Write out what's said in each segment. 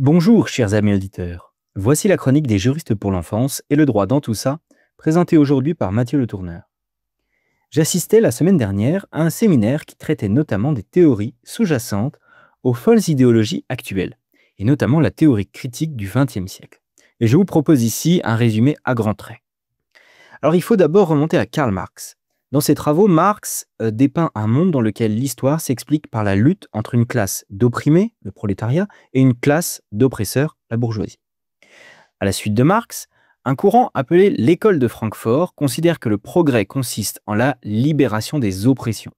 Bonjour, chers amis auditeurs. Voici la chronique des juristes pour l'enfance et le droit dans tout ça, présentée aujourd'hui par Mathieu Le Tourneur. J'assistais la semaine dernière à un séminaire qui traitait notamment des théories sous-jacentes aux folles idéologies actuelles, et notamment la théorie critique du XXe siècle. Et je vous propose ici un résumé à grands traits. Alors il faut d'abord remonter à Karl Marx. Dans ses travaux, Marx dépeint un monde dans lequel l'histoire s'explique par la lutte entre une classe d'opprimés, le prolétariat, et une classe d'oppresseurs, la bourgeoisie. À la suite de Marx, un courant appelé l'école de Francfort considère que le progrès consiste en la libération des oppressions.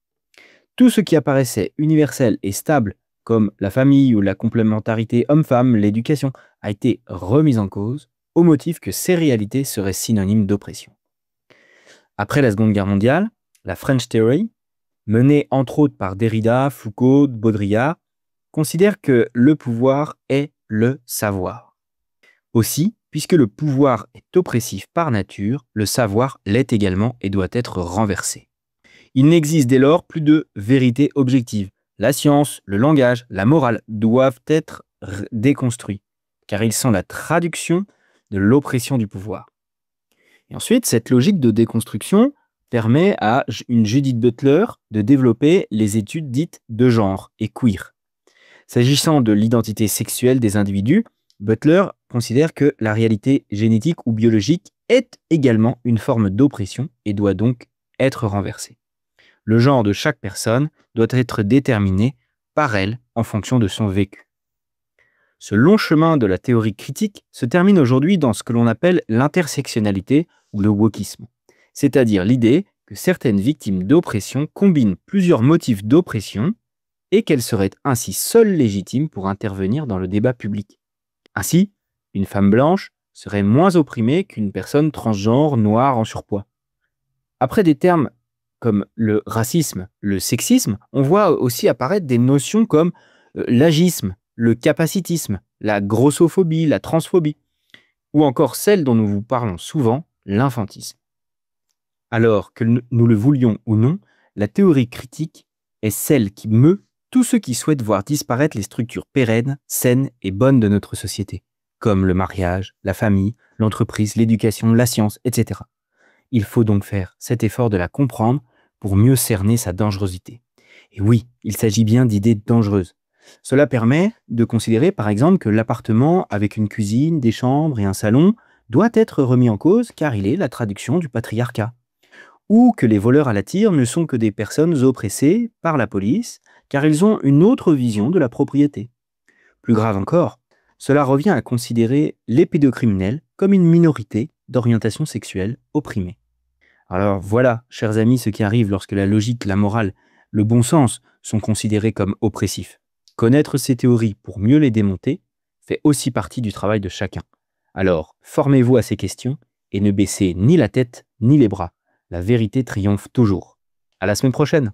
Tout ce qui apparaissait universel et stable, comme la famille ou la complémentarité homme-femme, l'éducation, a été remis en cause au motif que ces réalités seraient synonymes d'oppression. Après la Seconde Guerre mondiale, la French Theory, menée entre autres par Derrida, Foucault, Baudrillard, considère que le pouvoir est le savoir. Aussi, puisque le pouvoir est oppressif par nature, le savoir l'est également et doit être renversé. Il n'existe dès lors plus de vérité objective. La science, le langage, la morale doivent être déconstruits, car ils sont la traduction de l'oppression du pouvoir. Et ensuite, cette logique de déconstruction permet à une Judith Butler de développer les études dites de genre et queer. S'agissant de l'identité sexuelle des individus, Butler considère que la réalité génétique ou biologique est également une forme d'oppression et doit donc être renversée. Le genre de chaque personne doit être déterminé par elle en fonction de son vécu. Ce long chemin de la théorie critique se termine aujourd'hui dans ce que l'on appelle l'intersectionnalité ou le wokisme, c'est-à-dire l'idée que certaines victimes d'oppression combinent plusieurs motifs d'oppression et qu'elles seraient ainsi seules légitimes pour intervenir dans le débat public. Ainsi, une femme blanche serait moins opprimée qu'une personne transgenre noire en surpoids. Après des termes comme le racisme, le sexisme, on voit aussi apparaître des notions comme l'agisme, le capacitisme, la grossophobie, la transphobie, ou encore celle dont nous vous parlons souvent, l'infantisme. Alors que nous le voulions ou non, la théorie critique est celle qui meut tous ceux qui souhaitent voir disparaître les structures pérennes, saines et bonnes de notre société, comme le mariage, la famille, l'entreprise, l'éducation, la science, etc. Il faut donc faire cet effort de la comprendre pour mieux cerner sa dangerosité. Et oui, il s'agit bien d'idées dangereuses. Cela permet de considérer par exemple que l'appartement avec une cuisine, des chambres et un salon doit être remis en cause car il est la traduction du patriarcat. Ou que les voleurs à la tire ne sont que des personnes oppressées par la police car ils ont une autre vision de la propriété. Plus grave encore, cela revient à considérer les pédocriminels comme une minorité d'orientation sexuelle opprimée. Alors voilà, chers amis, ce qui arrive lorsque la logique, la morale, le bon sens sont considérés comme oppressifs. Connaître ces théories pour mieux les démonter fait aussi partie du travail de chacun. Alors, formez-vous à ces questions et ne baissez ni la tête ni les bras. La vérité triomphe toujours. À la semaine prochaine!